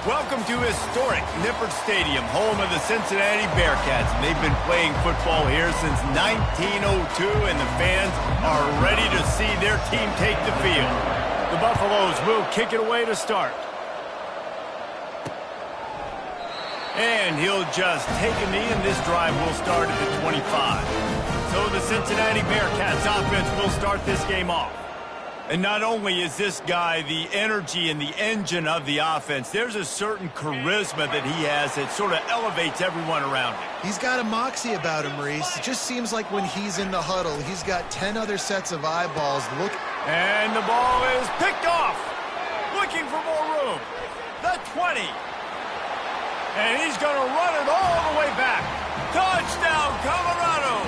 Welcome to historic Nippert Stadium, home of the Cincinnati Bearcats. And they've been playing football here since 1902, and the fans are ready to see their team take the field. The Buffaloes will kick it away to start. And he'll just take a knee, and this drive will start at the 25. So the Cincinnati Bearcats offense will start this game off. And not only is this guy the energy and the engine of the offense, there's a certain charisma that he has that sort of elevates everyone around him. He's got a moxie about him, Reese. It just seems like when he's in the huddle, he's got 10 other sets of eyeballs. And the ball is picked off. Looking for more room. The 20. And he's going to run it all the way back. Touchdown, Colorado.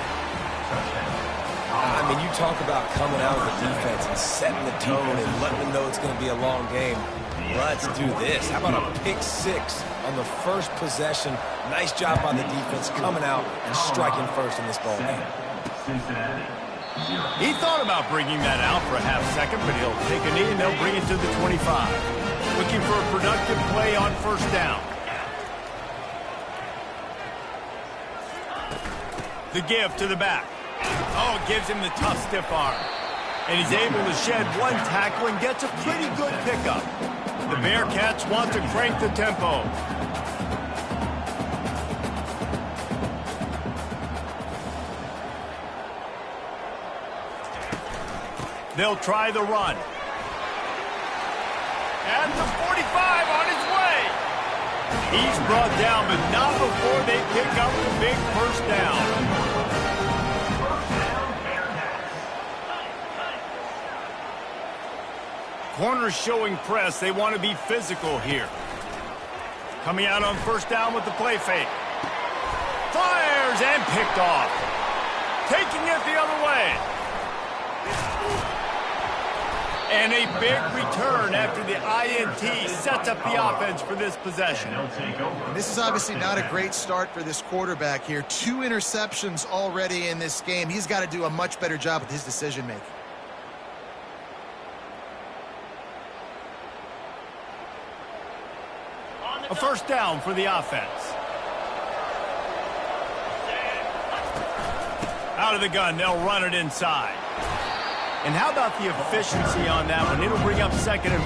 I mean, you talk about coming out of the defense and setting the tone and letting them know it's going to be a long game. Let's do this. How about a pick six on the first possession? Nice job by the defense coming out and striking first in this ball game. He thought about bringing that out for a half second, but he'll take a knee and they'll bring it to the 25. Looking for a productive play on first down. The give to the back. Oh, gives him the tough stiff arm. And he's able to shed one tackle and gets a pretty good pickup. The Bearcats want to crank the tempo. They'll try the run. At the 45 on his way. He's brought down, but not before they pick up the big first down. Corners showing press. They want to be physical here. Coming out on first down with the play fake. Fires and picked off. Taking it the other way. And a big return after the INT sets up the offense for this possession. This is obviously not a great start for this quarterback here. 2 interceptions already in this game. He's got to do a much better job with his decision-making. A first down for the offense. Out of the gun, they'll run it inside. And how about the efficiency on that one? It'll bring up 2nd and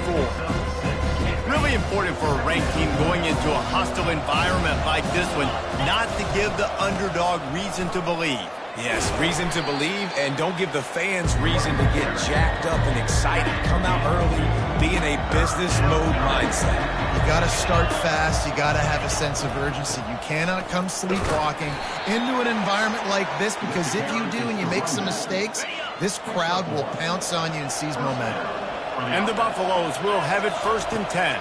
4. Really important for a ranked team going into a hostile environment like this one, not to give the underdog reason to believe. Yes, reason to believe, and don't give the fans reason to get jacked up and excited. Come out early, be in a business mode mindset. You got to start fast. You got to have a sense of urgency. You cannot come sleepwalking into an environment like this, because if you do and you make some mistakes, this crowd will pounce on you and seize momentum. And the Buffaloes will have it 1st and 10.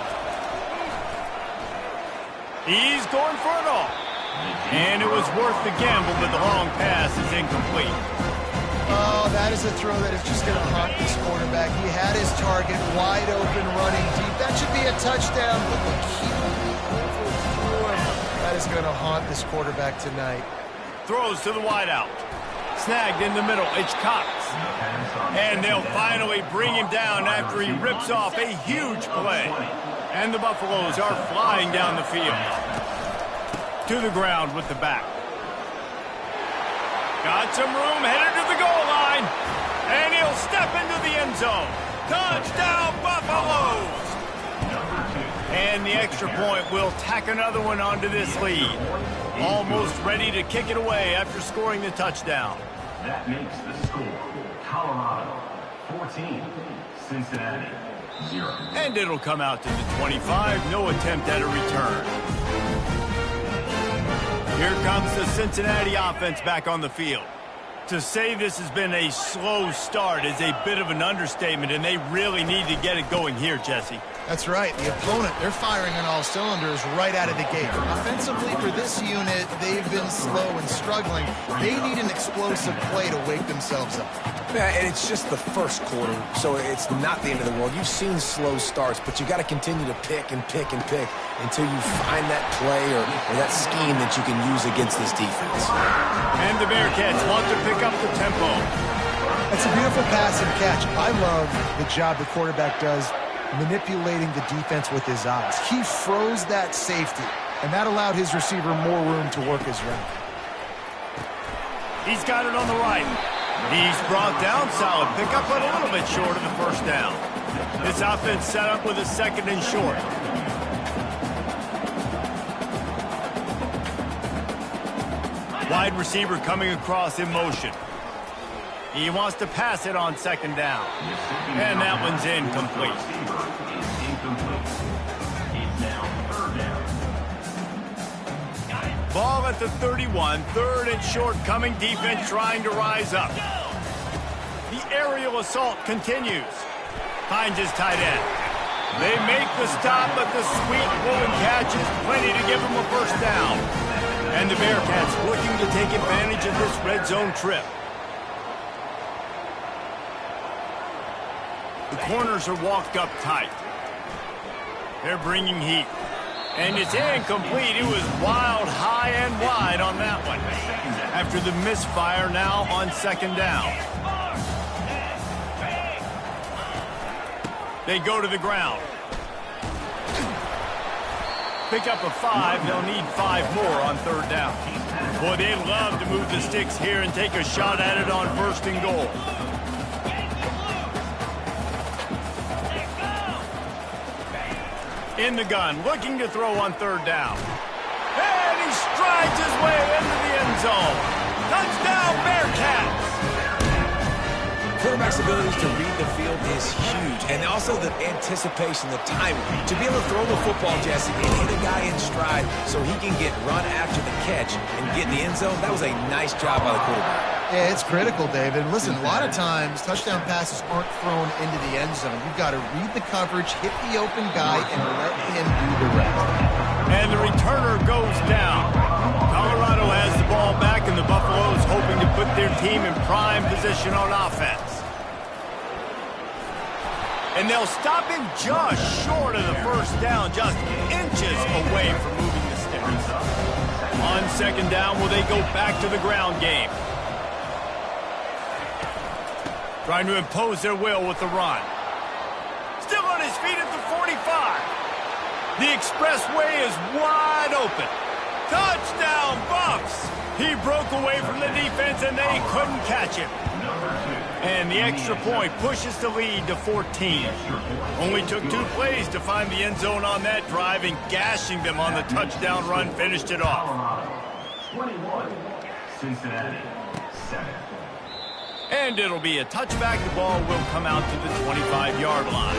He's going for it all. And it was worth the gamble, but the long pass is incomplete. Oh, that is a throw that is just going to haunt this quarterback. He had his target wide open, running deep. That should be a touchdown, but the keeper overthrew him. That is going to haunt this quarterback tonight. Throws to the wideout. Snagged in the middle. It's Cox. And they'll finally bring him down after he rips off a huge play. And the Buffaloes are flying down the field. To the ground with the back. Got some room, headed to the goal line. And he'll step into the end zone. Touchdown, Buffaloes! And the extra point will tack another one onto this lead. Almost ready to kick it away after scoring the touchdown. That makes the score Colorado 14, Cincinnati 0. And it'll come out to the 25. No attempt at a return. Here comes the Cincinnati offense back on the field. To say this has been a slow start is a bit of an understatement, and they really need to get it going here, Jesse. That's right. The opponent, they're firing on all cylinders right out of the gate. Offensively, for this unit, they've been slow and struggling. They need an explosive play to wake themselves up. Yeah, and it's just the first quarter, so it's not the end of the world. You've seen slow starts, but you got to continue to pick and pick and pick until you find that play or that scheme that you can use against this defense. And the Bearcats want to pick up the tempo. It's a beautiful pass and catch. I love the job the quarterback does manipulating the defense with his eyes. He froze that safety, and that allowed his receiver more room to work his route. He's got it on the right. He's brought down. Solid pickup, but a little bit short of the first down. This offense set up with a 2nd and short. Wide receiver coming across in motion. He wants to pass it on 2nd down. And that one's incomplete. Ball at the 31, 3rd and short coming. Defense trying to rise up. The aerial assault continues. Finds his tight end. They make the stop, but the sweet pulling catch is plenty to give him a first down. And the Bearcats looking to take advantage of this red zone trip. The corners are walked up tight. They're bringing heat. And it's incomplete. It was wild, high and wide on that one. After the misfire now on 2nd down. They go to the ground. Pick up a 5. They'll need 5 more on 3rd down. Boy, they'd love to move the sticks here and take a shot at it on 1st and goal. In the gun, looking to throw on 3rd down. And he strides his way into the end zone. Touchdown, Bearcats! Quarterback's ability to read the field is huge, and also the anticipation, the timing. To be able to throw the football, Jesse, and hit a guy in stride so he can get run after the catch and get in the end zone, that was a nice job by the quarterback. Yeah, it's critical, David. And listen, a lot of times, touchdown passes aren't thrown into the end zone. You've got to read the coverage, hit the open guy, and let him do the rest. And the returner goes down. Colorado has the ball back, and the Buffaloes hoping to put their team in prime position on offense. And they'll stop him just short of the first down, just inches away from moving the sticks. On 2nd down, will they go back to the ground game? Trying to impose their will with the run. Still on his feet at the 45. The expressway is wide open. Touchdown, Buffs! He broke away from the defense, and they couldn't catch him. And the extra point pushes the lead to 14. Only took 2 plays to find the end zone on that drive, and gashing them on the touchdown run finished it off. 21, Cincinnati, 7. And it'll be a touchback. The ball will come out to the 25-yard line.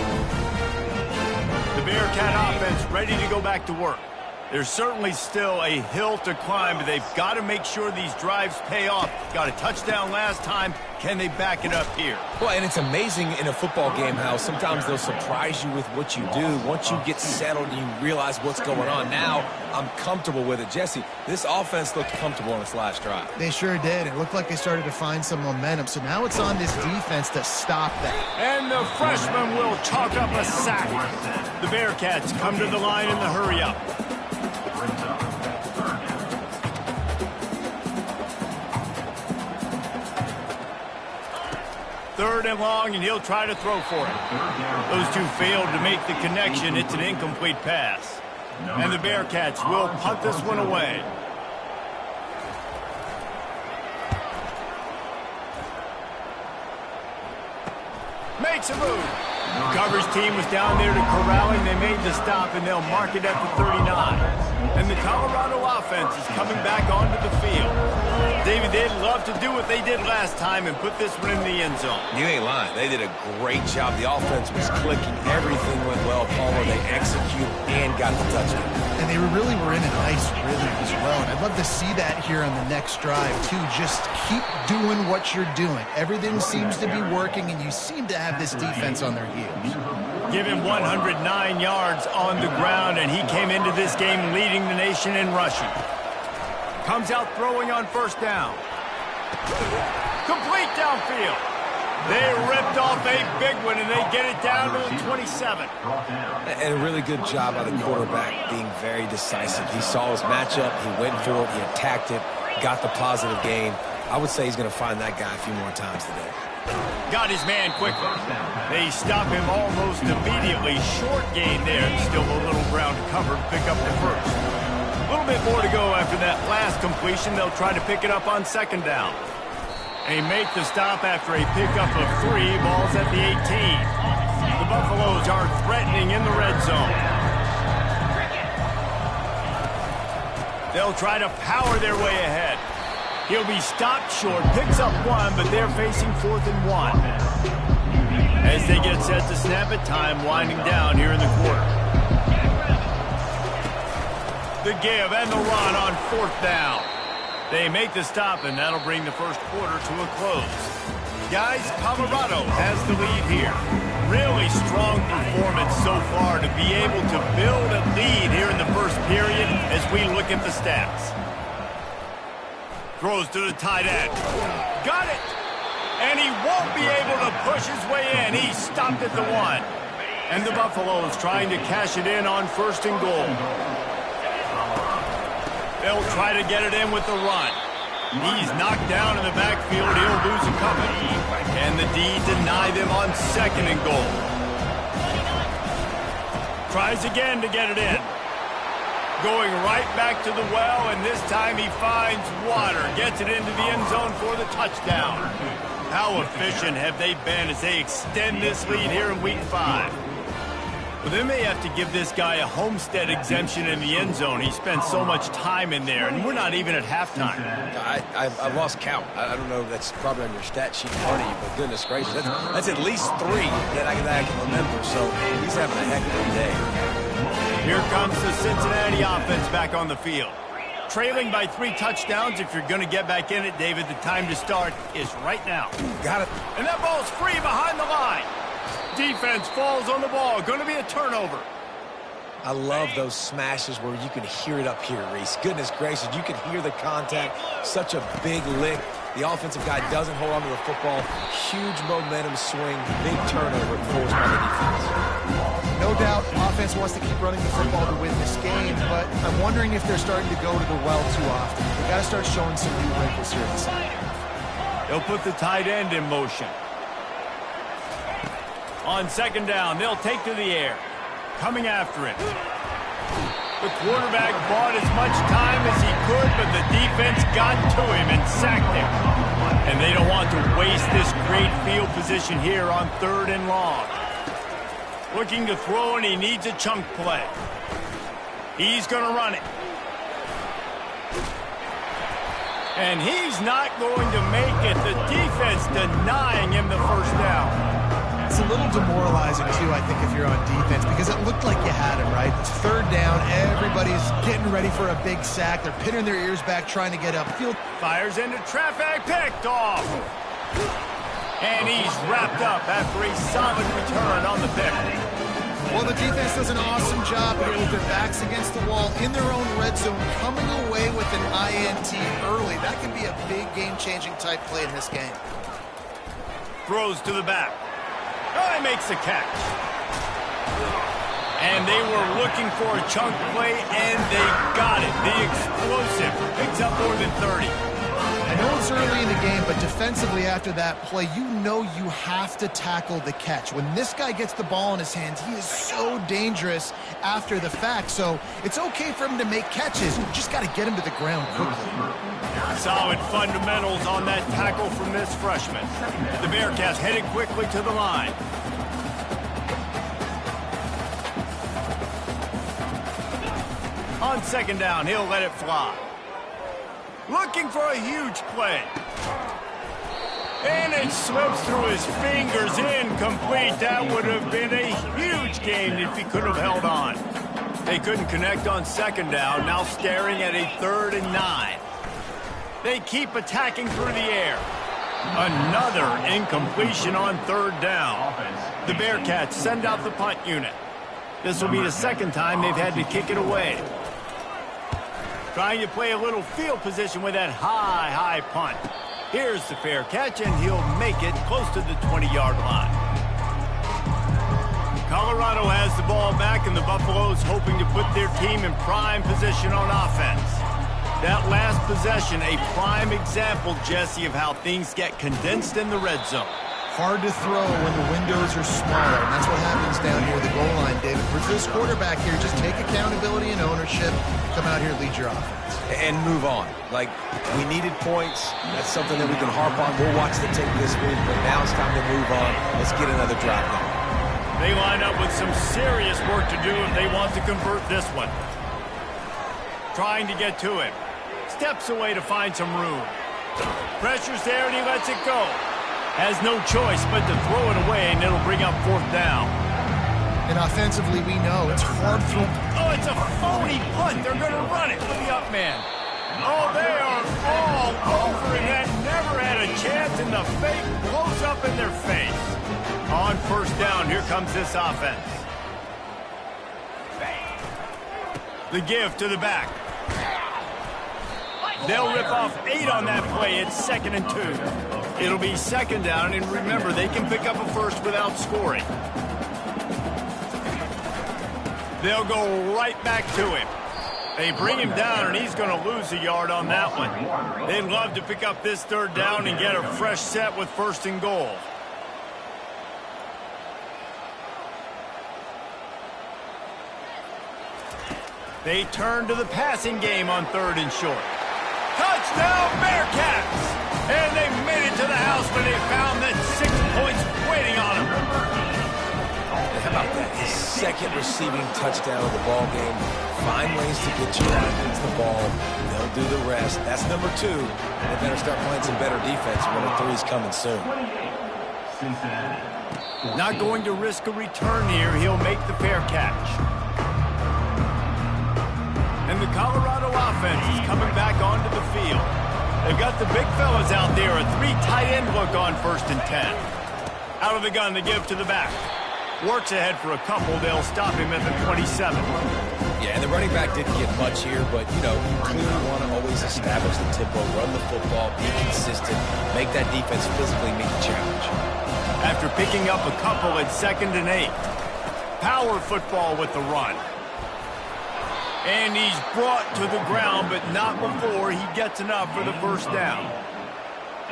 The Bearcat offense ready to go back to work. There's certainly still a hill to climb, but they've got to make sure these drives pay off. Got a touchdown last time. Can they back it up here? Well, and it's amazing in a football game how sometimes they'll surprise you with what you do. Once you get settled and you realize what's going on, now I'm comfortable with it. Jesse, this offense looked comfortable on its last drive. They sure did. It looked like they started to find some momentum. So now it's on this defense to stop that. And the freshman will chalk up a sack. The Bearcats come to the line in the hurry-up. Third and long, and he'll try to throw for it. Those two failed to make the connection. It's an incomplete pass. And the Bearcats will punt this one away. Makes a move. The coverage team was down there to corral him. They made the stop, and they'll mark it at the 39. And the Colorado offense is coming back onto the field. David, they'd love to do what they did last time and put this one in the end zone. You ain't lying. They did a great job. The offense was clicking. Everything went well, Palmer. They executed and got the touchdown. And they really were in a nice rhythm as well. And I'd love to see that here on the next drive, too. Just keep doing what you're doing. Everything seems to be working, and you seem to have this defense on their heels. Give him 109 yards on the ground, and he came into this game leading the nation in rushing. Comes out throwing on first down. Complete downfield. They ripped off a big one, and they get it down to the 27. And a really good job by the quarterback being very decisive. He saw his matchup. He went for it. He attacked it. Got the positive gain. I would say he's going to find that guy a few more times today. Got his man quickly. They stop him almost immediately. Short gain there. Still a little ground to cover to pick up the first. A little bit more to go after that last completion. They'll try to pick it up on second down. They make the stop after a pickup of 3. Ball's at the 18. The Buffaloes are threatening in the red zone. They'll try to power their way ahead. He'll be stopped short, picks up 1, but they're facing 4th and 1. As they get set to snap it, time winding down here in the quarter. The give and the run on 4th down. They make the stop, and that'll bring the first quarter to a close. Guys, Colorado has the lead here. Really strong performance so far to be able to build a lead here in the first period as we look at the stats. Throws to the tight end. Got it! And he won't be able to push his way in. He stopped at the 1. And the Buffaloes trying to cash it in on 1st and goal. They'll try to get it in with the run. He's knocked down in the backfield. He'll lose a couple. Can the D deny them on 2nd and goal? Tries again to get it in. Going right back to the well, and this time he finds water. Gets it into the end zone for the touchdown. How efficient have they been as they extend this lead here in Week 5? Well, they may have to give this guy a homestead exemption in the end zone. He spent so much time in there, and we're not even at halftime. I've lost count. I don't know. That's probably on your stat sheet in front of you, but goodness gracious, that's at least 3 that I can remember. So he's having a heck of a day. Here comes the Cincinnati offense back on the field. Trailing by 3 touchdowns. If you're going to get back in it, David, the time to start is right now. Got it. And that ball's free behind the line. Defense falls on the ball. Going to be a turnover. I love those smashes where you can hear it up here, Reese. Goodness gracious, you can hear the contact. Such a big lick. The offensive guy doesn't hold on to the football. Huge momentum swing. Big turnover forced by the defense. No doubt, offense wants to keep running the football to win this game, but I'm wondering if they're starting to go to the well too often. They got to start showing some new wrinkles here at the second half. They'll put the tight end in motion. On 2nd down, they'll take to the air. Coming after it. The quarterback bought as much time as he could, but the defense got to him and sacked him. And they don't want to waste this great field position here on 3rd and long. Looking to throw, and he needs a chunk play. He's going to run it. And he's not going to make it. The defense denying him the first down. It's a little demoralizing, too, I think, if you're on defense, because it looked like you had him, right? It's 3rd down. Everybody's getting ready for a big sack. They're pinning their ears back, trying to get upfield. Fires into traffic, picked off. And he's wrapped up after a solid return on the pick. Well, the defense does an awesome job here with their backs against the wall in their own red zone, coming away with an INT early. That can be a big game-changing type play in this game. Throws to the back. Oh, he makes the catch. And they were looking for a chunk play, and they got it. The explosive picks up more than 30. I know it's early in the game, but defensively after that play, you know you have to tackle the catch. When this guy gets the ball in his hands, he is so dangerous after the fact. So it's okay for him to make catches. You just got to get him to the ground quickly. Solid fundamentals on that tackle from this freshman. The Bearcats headed quickly to the line. On 2nd down, he'll let it fly. Looking for a huge play. And it slips through his fingers, incomplete. That would have been a huge gain if he could have held on. They couldn't connect on 2nd down, now staring at a 3rd and 9. They keep attacking through the air. Another incompletion on 3rd down. The Bearcats send out the punt unit. This will be the 2nd time they've had to kick it away. Trying to play a little field position with that high punt. Here's the fair catch, and he'll make it close to the 20-yard line. Colorado has the ball back, and the Buffaloes hoping to put their team in prime position on offense. That last possession, a prime example, Jesse, of how things get condensed in the red zone. hard to throw when the windows are smaller, and that's what happens down here at the goal line, David. For this quarterback here, just take accountability and ownership, come out here and lead your offense. And move on. Like, we needed points. That's something that we can harp on. We'll watch the tape this week, but now it's time to move on. Let's get another drive going. They line up with some serious work to do if they want to convert this one. Trying to get to him. Steps away to find some room. Pressure's there and he lets it go. Has no choice but to throw it away, and it'll bring up 4th down. And offensively, we know it's hard for... Oh, it's a phony punt. They're going to run it with the up man. Oh, they are all over it. That never had a chance, and the fake blows up in their face. On 1st down, here comes this offense. The give to the back. They'll rip off 8 on that play. It's 2nd and 2. It'll be 2nd down, and remember, they can pick up a first without scoring. They'll go right back to him. They bring him down, and he's going to lose a yard on that one. They'd love to pick up this 3rd down and get a fresh set with 1st and goal. They turn to the passing game on 3rd and short. Touchdown, Bearcats! And they made it to the house when they found that 6 points waiting on them. How about that? His 2nd receiving touchdown of the ball game. Find ways to get your offense the ball. They'll do the rest. That's number 2. And they better start playing some better defense. Number 3 is coming soon. Cincinnati. Not going to risk a return here. He'll make the fair catch. And the Colorado offense is coming back onto the field. They've got the big fellas out there. A 3 tight end look on 1st and 10. Out of the gun, they give to the back. Works ahead for a couple. They'll stop him at the 27. Yeah, and the running back didn't get much here, but, you know, you clearly want to always establish the tempo, run the football, be consistent, make that defense physically meet the challenge. After picking up a couple at 2nd and 8. Power football with the run. And he's brought to the ground, but not before he gets enough for the 1st down.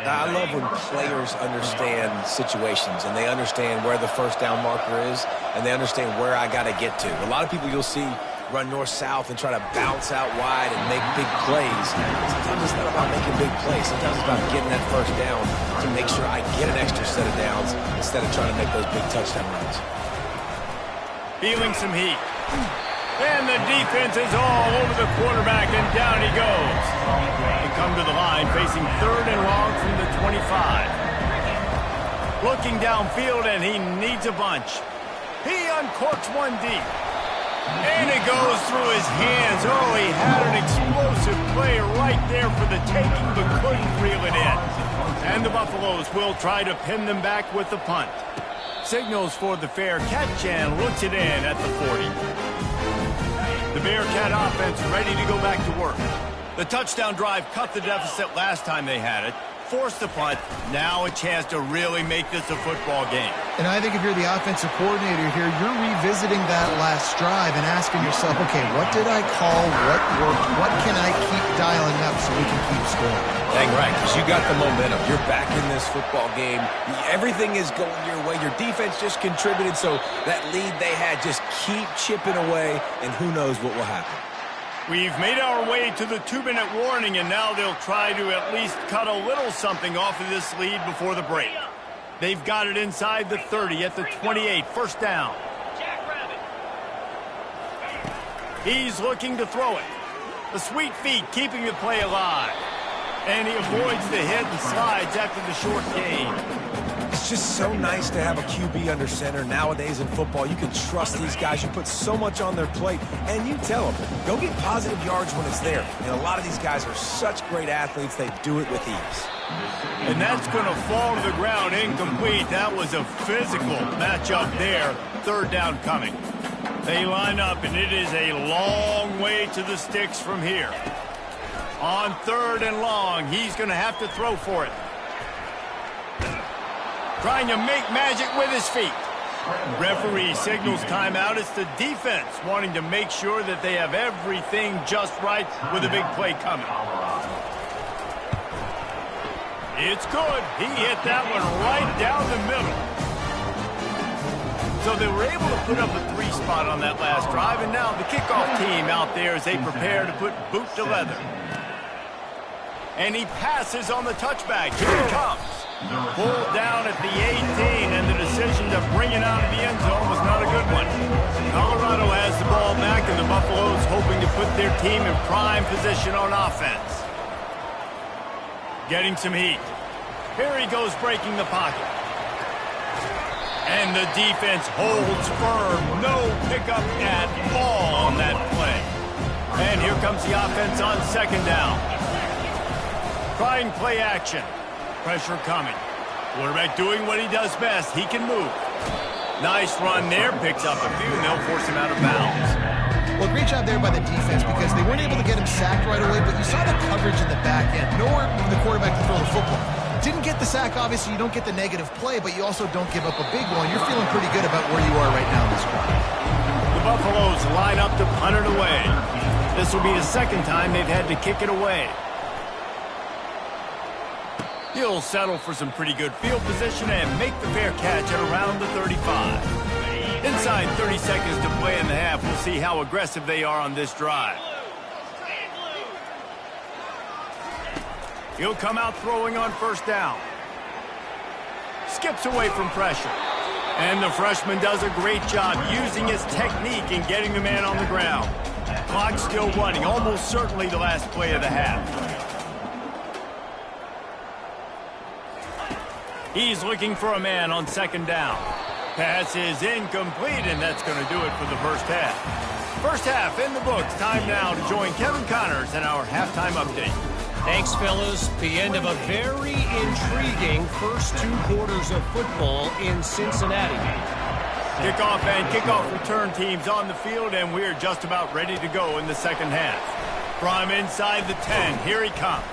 I love when players understand situations and they understand where the 1st down marker is and they understand where I got to get to. A lot of people you'll see run north-south and try to bounce out wide and make big plays. Sometimes it's not about making big plays. Sometimes it's about getting that 1st down to make sure I get an extra set of downs instead of trying to make those big touchdown runs. Feeling some heat. And the defense is all over the quarterback, and down he goes. They come to the line, facing 3rd and long from the 25. Looking downfield, and he needs a bunch. He uncorks one deep. And it goes through his hands. Oh, he had an explosive play right there for the taking, but couldn't reel it in. And the Buffaloes will try to pin them back with the punt. Signals for the fair catch and looks it in at the 40. The Bearcat offense ready to go back to work. The touchdown drive cut the deficit last time they had it. Forced the punt. Now a chance to really make this a football game. And I think if you're the offensive coordinator here, you're revisiting that last drive and asking yourself, okay, what did I call? What worked? What can I keep dialing up so we can keep scoring? Dang right, because you got the momentum. You're back in this football game. Everything is going your way. Your defense just contributed, so that lead they had, just keep chipping away, and who knows what will happen. We've made our way to the 2-minute warning, and now they'll try to at least cut a little something off of this lead before the break. They've got it inside the 30 at the 28, 1st down. He's looking to throw it. The sweet feet keeping the play alive. And he avoids the hit and slides after the short gain. It's just so nice to have a QB under center. Nowadays in football, you can trust these guys. You put so much on their plate, and you tell them, go get positive yards when it's there. And a lot of these guys are such great athletes, they do it with ease. And that's going to fall to the ground incomplete. That was a physical matchup there. 3rd down coming. They line up, and it is a long way to the sticks from here. On 3rd and long, he's going to have to throw for it. Trying to make magic with his feet. Referee signals timeout. It's the defense wanting to make sure that they have everything just right with a big play coming. It's good. He hit that one right down the middle. So they were able to put up a 3 spot on that last drive, and now the kickoff team out there as they prepare to put boot to leather. And he passes on the touchback. Here he comes. Pulled down at the 18, and the decision to bring it out of the end zone was not a good one. Colorado has the ball back, and the Buffaloes hoping to put their team in prime position on offense. Getting some heat. Here he goes breaking the pocket. And the defense holds firm. No pickup at all on that play. And here comes the offense on second down. Trying play action. Pressure coming. Quarterback doing what he does best. He can move. Nice run there. Picks up a few, and they'll force him out of bounds. Well, great job there by the defense because they weren't able to get him sacked right away, but you saw the coverage in the back end. Nowhere for the quarterback to throw the football. Didn't get the sack, obviously. You don't get the negative play, but you also don't give up a big one. You're feeling pretty good about where you are right now in this drive. The Buffaloes line up to punt it away. This will be the second time they've had to kick it away. He'll settle for some pretty good field position and make the fair catch at around the 35. Inside 30 seconds to play in the half. We'll see how aggressive they are on this drive. He'll come out throwing on first down. Skips away from pressure. And the freshman does a great job using his technique and getting the man on the ground. Clock still running, almost certainly the last play of the half. He's looking for a man on second down. Pass is incomplete, and that's going to do it for the first half. First half in the books. Time now to join Kevin Connors in our halftime update. Thanks, fellas. The end of a very intriguing first 2 quarters of football in Cincinnati. Kickoff and kickoff return teams on the field, and we're just about ready to go in the second half. From inside the 10, here he comes.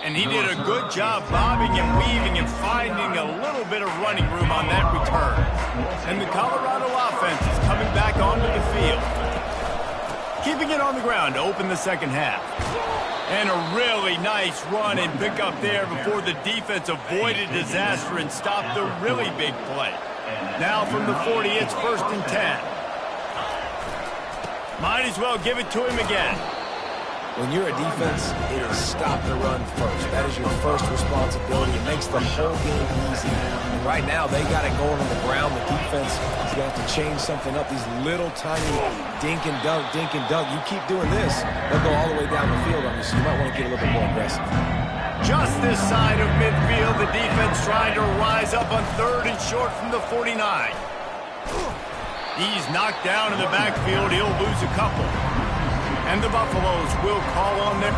And he did a good job bobbing and weaving and finding a little bit of running room on that return. And the Colorado offense is coming back onto the field. Keeping it on the ground to open the second half. And a really nice run and pick up there before the defense avoided disaster and stopped the really big play. Now from the 40, it's 1st and 10. Might as well give it to him again. When you're a defense, it is stop the run first. That is your first responsibility. It makes the whole game easy. And right now, they got it going on the ground. The defense is going to have to change something up. These little tiny dink and dunk, dink and dunk. You keep doing this, they'll go all the way down the field on you, so you might want to get a little bit more aggressive. Just this side of midfield, the defense trying to rise up on 3rd and short from the 49. He's knocked down in the backfield. He'll lose a couple. And the Buffaloes will call on them.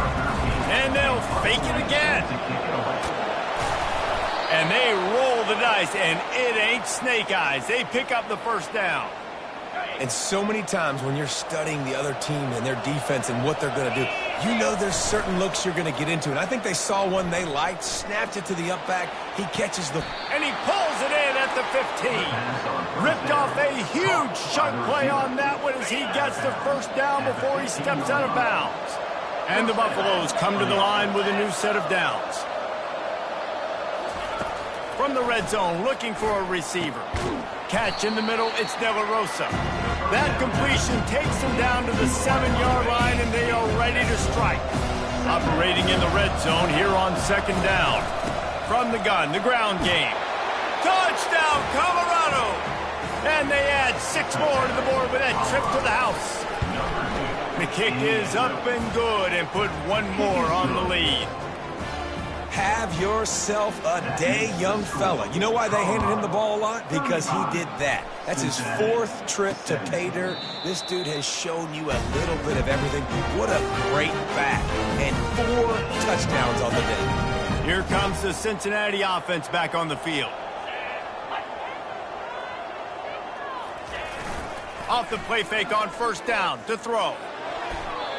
And they'll fake it again. And they roll the dice, and it ain't snake eyes. They pick up the first down. And so many times when you're studying the other team and their defense and what they're going to do, you know there's certain looks you're going to get into. And I think they saw one they liked, snapped it to the up back. He catches the... And he pulls it in at the 15. Ripped off a huge chunk play on that one as he gets the first down before he steps out of bounds. And the Buffaloes come to the line with a new set of downs. From the red zone, looking for a receiver. Catch in the middle, it's De La Rosa. That completion takes them down to the 7-yard line, and they are ready to strike. Operating in the red zone here on second down. From the gun, the ground game. Touchdown, Colorado! And they add 6 more to the board with that trip to the house. The kick is up and good, and put 1 more on the lead. Have yourself a day, young fella. You know why they handed him the ball a lot? Because he did that. That's his 4th trip to pay dirt. This dude has shown you a little bit of everything. What a great back. And 4 touchdowns on the day. Here comes the Cincinnati offense back on the field. Off the play fake on first down to throw.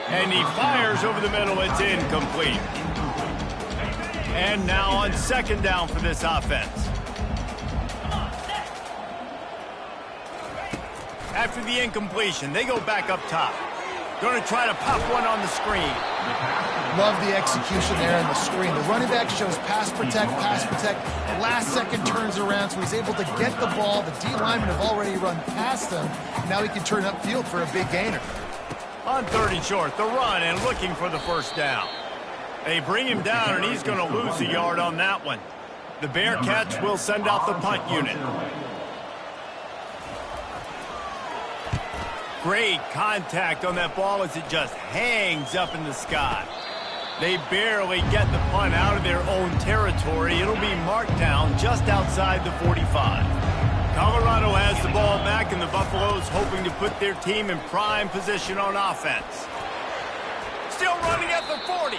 And he fires over the middle. It's incomplete. And now on second down for this offense. After the incompletion, they go back up top. Going to try to pop one on the screen. Love the execution there in the screen. The running back shows pass protect, last second turns around, so he's able to get the ball. The D linemen have already run past him. Now he can turn upfield for a big gainer. On 3rd and short, the run and looking for the first down. They bring him down, and he's going to lose a yard on that one. The Bearcats will send out the punt unit. Great contact on that ball as it just hangs up in the sky. They barely get the punt out of their own territory. It'll be marked down just outside the 45. Colorado has the ball back, and the Buffaloes hoping to put their team in prime position on offense. Still running at the 40.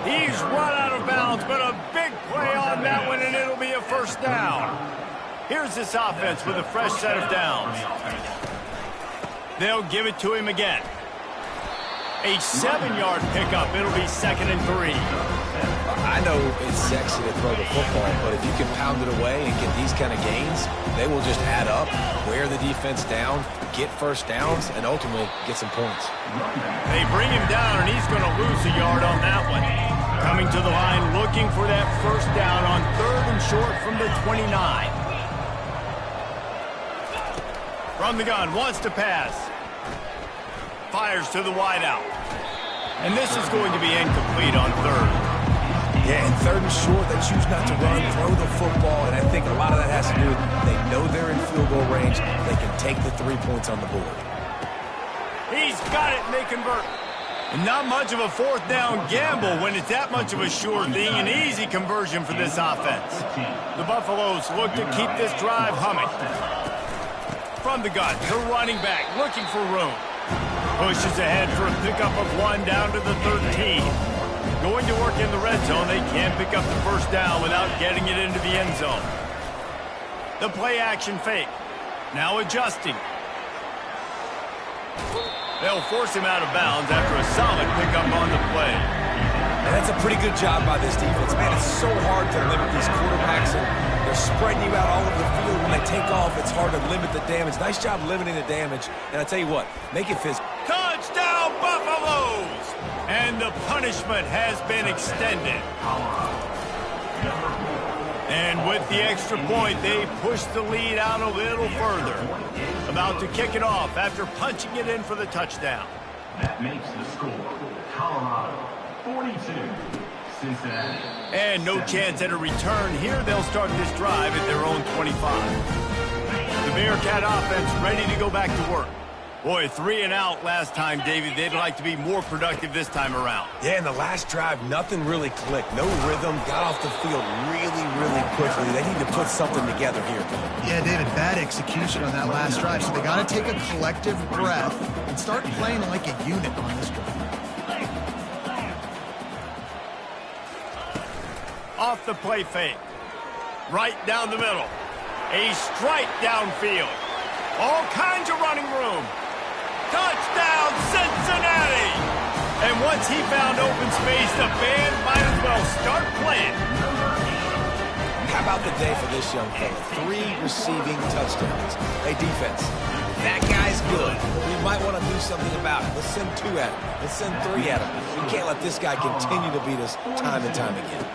He's run out of bounds, but a big play on that one, and it'll be a first down. Here's this offense with a fresh set of downs. They'll give it to him again. A 7-yard pickup. It'll be 2nd and 3. I know it's sexy to throw the football, but if you can pound it away and get these kind of gains, they will just add up, wear the defense down, get first downs, and ultimately get some points. They bring him down, and he's going to lose a yard on that one. Coming to the line, looking for that first down on 3rd and short from the 29. From the gun, wants to pass. Fires to the wideout. And this is going to be incomplete on 3rd. Yeah, and 3rd and short, they choose not to run, throw the football, and I think a lot of that has to do with they know they're in field goal range. They can take the 3 points on the board. He's got it, and they convert. And not much of a 4th down gamble when it's that much of a sure thing. An easy conversion for this offense. The Buffaloes look to keep this drive humming. From the gun, the running back looking for room. Pushes ahead for a pickup of 1 down to the 13. Going to work in the red zone. They can't pick up the first down without getting it into the end zone. The play action fake. Now adjusting. They'll force him out of bounds after a solid pickup on the play. And that's a pretty good job by this defense. Man, it's so hard to limit these quarterbacks, and they're spreading you out all over the field. When they take off, it's hard to limit the damage. Nice job limiting the damage. And I tell you what, make it physical. Touchdown, Buffaloes! And the punishment has been extended. And with the extra point, they push the lead out a little further. About to kick it off after punching it in for the touchdown. That makes the score Colorado 42, Cincinnati. And no chance at a return here. They'll start this drive at their own 25. The Bearcat offense ready to go back to work. Boy, 3 and out last time, David. They'd like to be more productive this time around. Yeah, in the last drive, nothing really clicked. No rhythm, got off the field really quickly. They need to put something together here. Yeah, David, bad execution on that last drive. So they got to take a collective breath and start playing like a unit on this drive. Off the play fake. Right down the middle. A strike downfield. All kinds of running room. Touchdown, Cincinnati! And once he found open space, the band might as well start playing. How about the day for this young fella? 3 receiving touchdowns. Hey, defense, that guy's good. We might want to do something about it. Let's send 2 at him. Let's send 3 at him. We can't let this guy continue to beat us time and time again.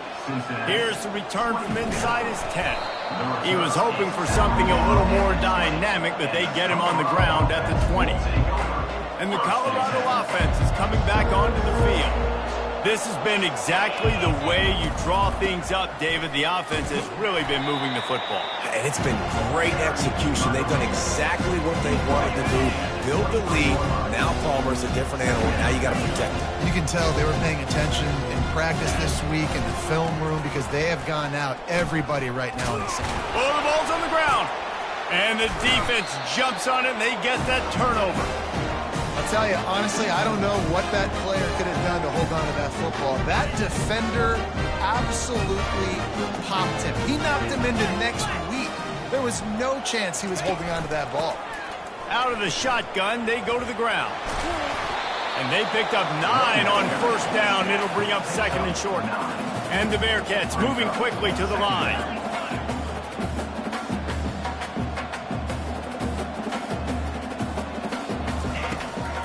Here's the return from inside his 10. He was hoping for something a little more dynamic, but they get him on the ground at the 20. And the Colorado offense is coming back onto the field. This has been exactly the way you draw things up, David. The offense has really been moving the football. And it's been great execution. They've done exactly what they wanted to do. Build the lead. Now Palmer's a different animal. Now you got to protect him. You can tell they were paying attention in practice this week in the film room because they have gone out everybody right now in the second. Oh, the ball's on the ground. And the defense jumps on it, and they get that turnover. I'll tell you, honestly, I don't know what that player could have done to hold on to that football. That defender absolutely popped him. He knocked him into next week. There was no chance he was holding on to that ball. Out of the shotgun, they go to the ground. And they picked up 9 on first down. It'll bring up 2nd and short. And the Bearcats moving quickly to the line.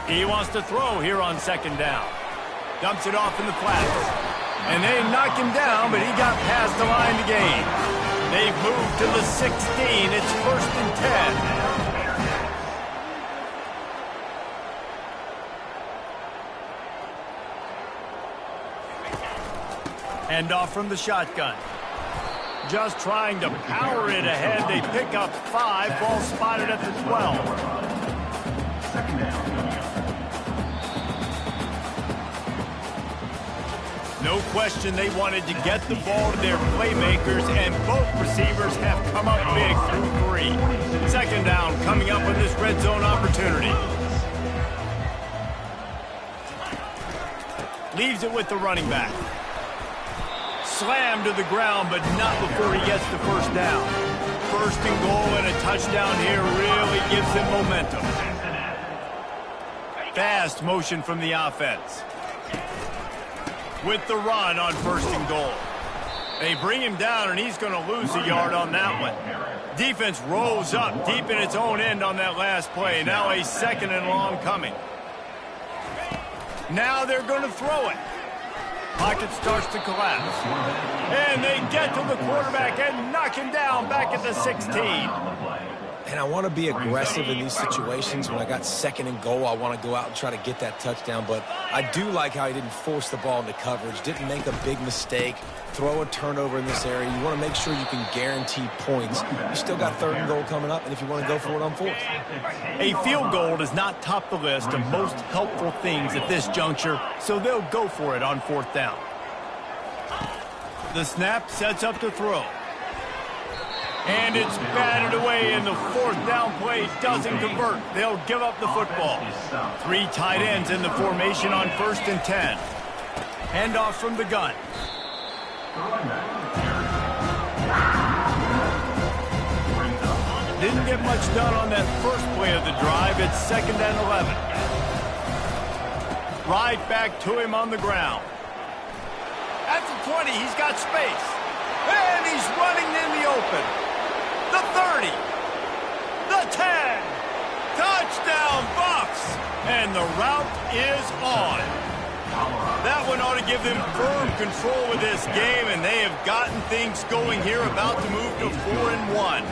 He wants to throw here on second down. Dumps it off in the flats. And they knock him down, but he got past the line to gain. They've moved to the 16. It's 1st and 10. Hand off from the shotgun. Just trying to power it ahead. They pick up 5. Ball spotted at the 12. Second down. No question they wanted to get the ball to their playmakers, and both receivers have come up big through 3. Second down coming up with this red zone opportunity. Leaves it with the running back. Slammed to the ground, but not before he gets the first down. 1st and goal, and a touchdown here really gives them momentum. Fast motion from the offense. With the run on 1st and goal. They bring him down, and he's going to lose a yard on that one. Defense rolls up deep in its own end on that last play. Now a 2nd and long coming. Now they're going to throw it. Pocket starts to collapse. And they get to the quarterback and knock him down back at the 16. And I want to be aggressive in these situations. When I got 2nd and goal, I want to go out and try to get that touchdown. But I do like how he didn't force the ball into coverage, didn't make a big mistake, throw a turnover in this area. You want to make sure you can guarantee points. You still got 3rd and goal coming up, and if you want to go for it on 4th. A field goal does not top the list of most helpful things at this juncture, so they'll go for it on 4th down. The snap sets up to throw. And it's batted away, and the 4th down play doesn't convert. They'll give up the football. 3 tight ends in the formation on 1st and 10. Handoff from the gun. Didn't get much done on that first play of the drive. It's 2nd and 11. Right back to him on the ground. At the 20, he's got space. And he's running in the open. The 30. The 10. Touchdown, Buffs. And the route is on. That one ought to give them firm control of this game, and they have gotten things going here, about to move to 4-1.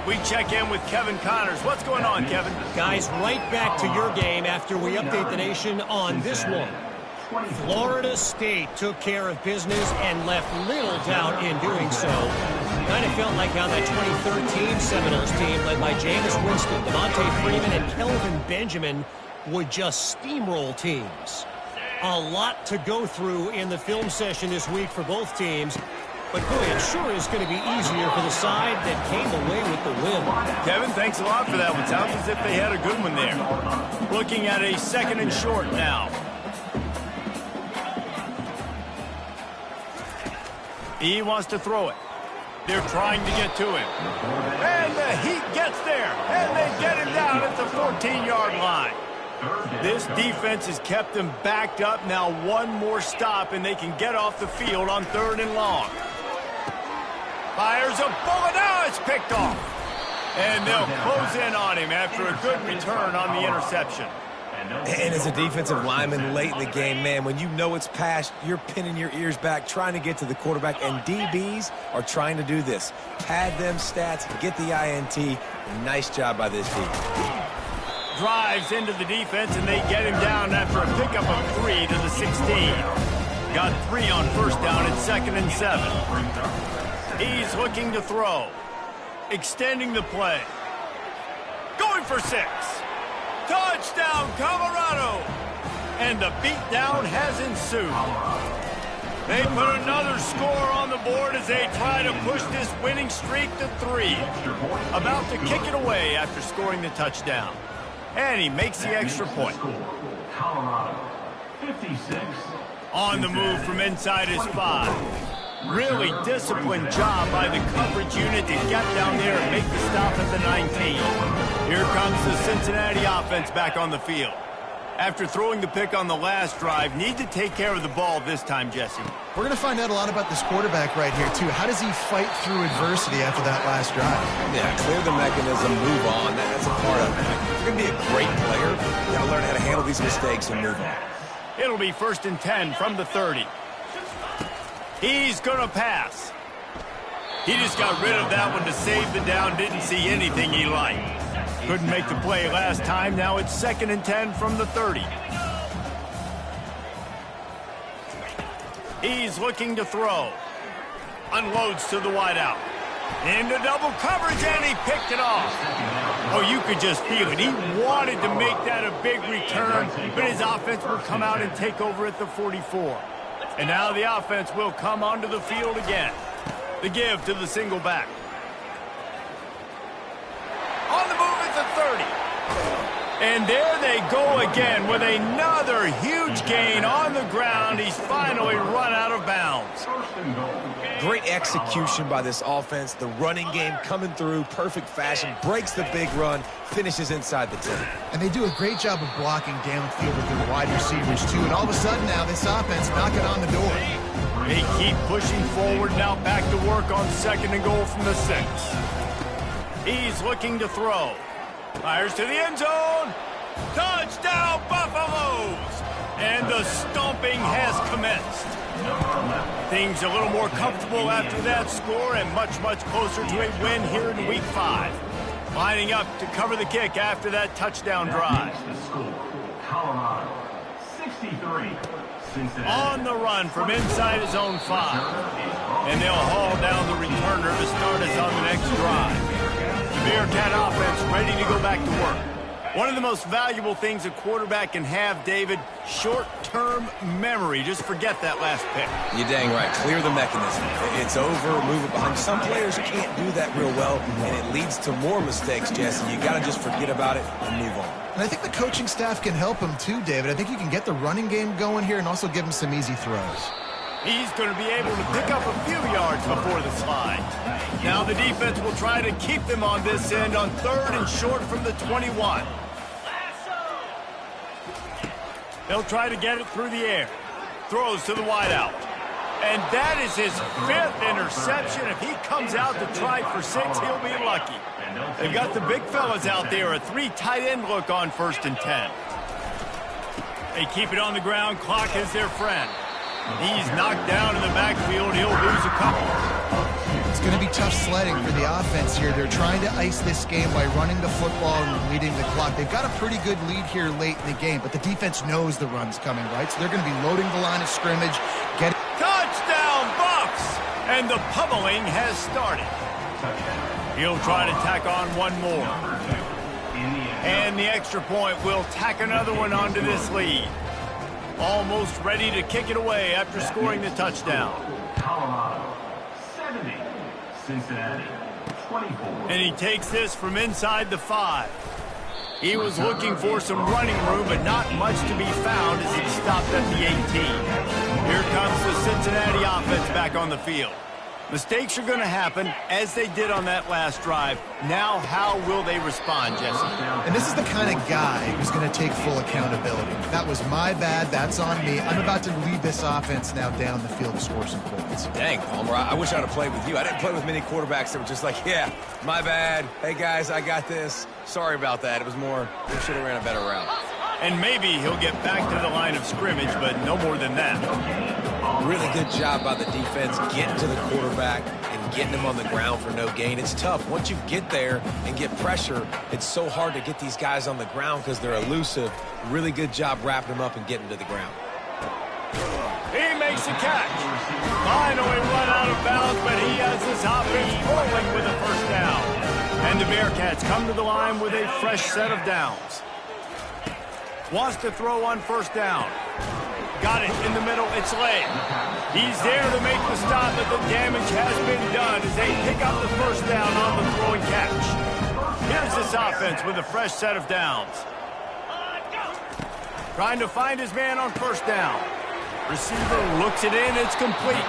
We check in with Kevin Connors. What's going on, Kevin? Guys, right back to your game after we update the nation on this one. Florida State took care of business and left little doubt in doing so. Kind of felt like how that 2013 Seminoles team led by Jameis Winston, Devontae Freeman, and Kelvin Benjamin would just steamroll teams. A lot to go through in the film session this week for both teams. But, boy, it sure is going to be easier for the side that came away with the win. Kevin, thanks a lot for that one. Sounds as if they had a good one there. Looking at a 2nd and short now. He wants to throw it. They're trying to get to him. And the Heat gets there. And they get him down at the 14-yard line. This defense has kept them backed up. Now one more stop, and they can get off the field on 3rd and long. Fires a bullet. Now it's picked off. And they'll close in on him after a good return on the interception. And as a defensive lineman late in the game, man, when you know it's passed, you're pinning your ears back, trying to get to the quarterback, and DBs are trying to do this. Pad them stats, get the INT. Nice job by this team. Drives into the defense, and they get him down after a pickup of 3 to the 16. Got 3 on 1st down at 2nd and 7. He's looking to throw. Extending the play. Going for 6. Touchdown, Colorado! And the beatdown has ensued. They put another score on the board as they try to push this winning streak to 3. About to kick it away after scoring the touchdown. And he makes the extra point. Colorado, 56. On the move from inside his 5. Really disciplined job by the coverage unit to get down there and make the stop at the 19. Here comes the Cincinnati offense back on the field. After throwing the pick on the last drive, need to take care of the ball this time, Jesse. We're going to find out a lot about this quarterback right here, too. How does he fight through adversity after that last drive? Yeah, clear the mechanism, move on. That's a part of it. You're going to be a great player. You gotta learn how to handle these mistakes and move on. It'll be 1st and 10 from the 30. He's going to pass. He just got rid of that one to save the down. Didn't see anything he liked. Couldn't make the play last time. Now it's 2nd and 10 from the 30. He's looking to throw. Unloads to the wideout. Into double coverage, and he picked it off. Oh, you could just feel it. He wanted to make that a big return, but his offense will come out and take over at the 44. And now the offense will come onto the field again. The give to the single back. On the move at the 30. And there they go again with another huge gain on the ground. He's finally run out of bounds. Great execution by this offense. The running game coming through, perfect fashion, breaks the big run, finishes inside the 10. And they do a great job of blocking downfield with their wide receivers, too. And all of a sudden now, this offense knocking on the door. They keep pushing forward, now back to work on 2nd and goal from the 6. He's looking to throw. Fires to the end zone. Touchdown, Buffaloes! And the stomping has commenced. Things a little more comfortable after that score and much, much closer to a win here in Week 5. Lining up to cover the kick after that touchdown drive. Colorado, 63. Cincinnati. On the run from inside his own 5. And they'll haul down the returner to start us on the next drive. The Bearcat offense ready to go back to work. One of the most valuable things a quarterback can have, David, short-term memory. Just forget that last pick. You're dang right. Clear the mechanism. It's over, move it behind. Some players can't do that real well, and it leads to more mistakes, Jesse. You got to just forget about it and move on. And I think the coaching staff can help him too, David. I think you can get the running game going here and also give him some easy throws. He's going to be able to pick up a few yards before the slide. Now the defense will try to keep them on this end on 3rd and short from the 21. They'll try to get it through the air. Throws to the wideout. And that is his 5th interception. If he comes out to try for 6, he'll be lucky. They've got the big fellas out there. A 3 tight end look on 1st and 10. They keep it on the ground. Clock is their friend. He's knocked down in the backfield. He'll lose a couple. It's going to be tough sledding for the offense here. They're trying to ice this game by running the football and leading the clock. They've got a pretty good lead here late in the game, but the defense knows the run's coming, right? So they're going to be loading the line of scrimmage. Touchdown, Bucks! And the pummeling has started. He'll try to tack on one more. And the extra point will tack another one onto this lead. Almost ready to kick it away after scoring the touchdown. Colorado, 70. Cincinnati, 24. And he takes this from inside the 5. He was looking for some running room, but not much to be found as he stopped at the 18. Here comes the Cincinnati offense back on the field. Mistakes are going to happen, as they did on that last drive. Now, how will they respond, Jesse? And this is the kind of guy who's going to take full accountability. That was my bad. That's on me. I'm about to lead this offense now down the field to score some points. Dang, Palmer, I wish I'd have played with you. I didn't play with many quarterbacks that were just like, yeah, my bad. Hey, guys, I got this. Sorry about that. It was more, we should have ran a better route. And maybe he'll get back to the line of scrimmage, but no more than that. Really good job by the defense getting to the quarterback and getting him on the ground for no gain. It's tough. Once you get there and get pressure, it's so hard to get these guys on the ground because they're elusive. Really good job wrapping them up and getting to the ground. He makes a catch. Finally run out of bounds, but he has this offense rolling with a 1st down. And the Bearcats come to the line with a fresh set of downs. Wants to throw on 1st down. Got it in the middle. It's late. He's there to make the stop, but the damage has been done as they pick up the 1st down on the throw and catch. Here's this offense with a fresh set of downs. Trying to find his man on 1st down. Receiver looks it in. It's complete.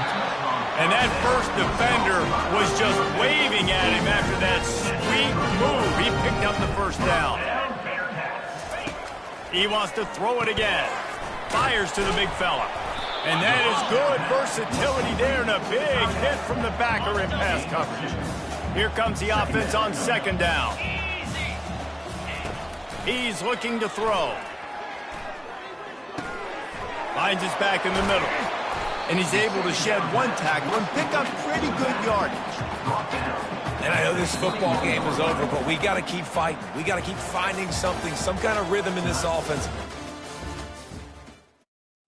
And that first defender was just waving at him after that sweet move. He picked up the 1st down. He wants to throw it again. Fires to the big fella. And that is good versatility there and a big hit from the backer in pass coverage. Here comes the offense on 2nd down. He's looking to throw. Finds his back in the middle. And he's able to shed one tackle and pick up pretty good yardage. And I know this football game is over, but we got to keep fighting. We got to keep finding something, some kind of rhythm in this offense.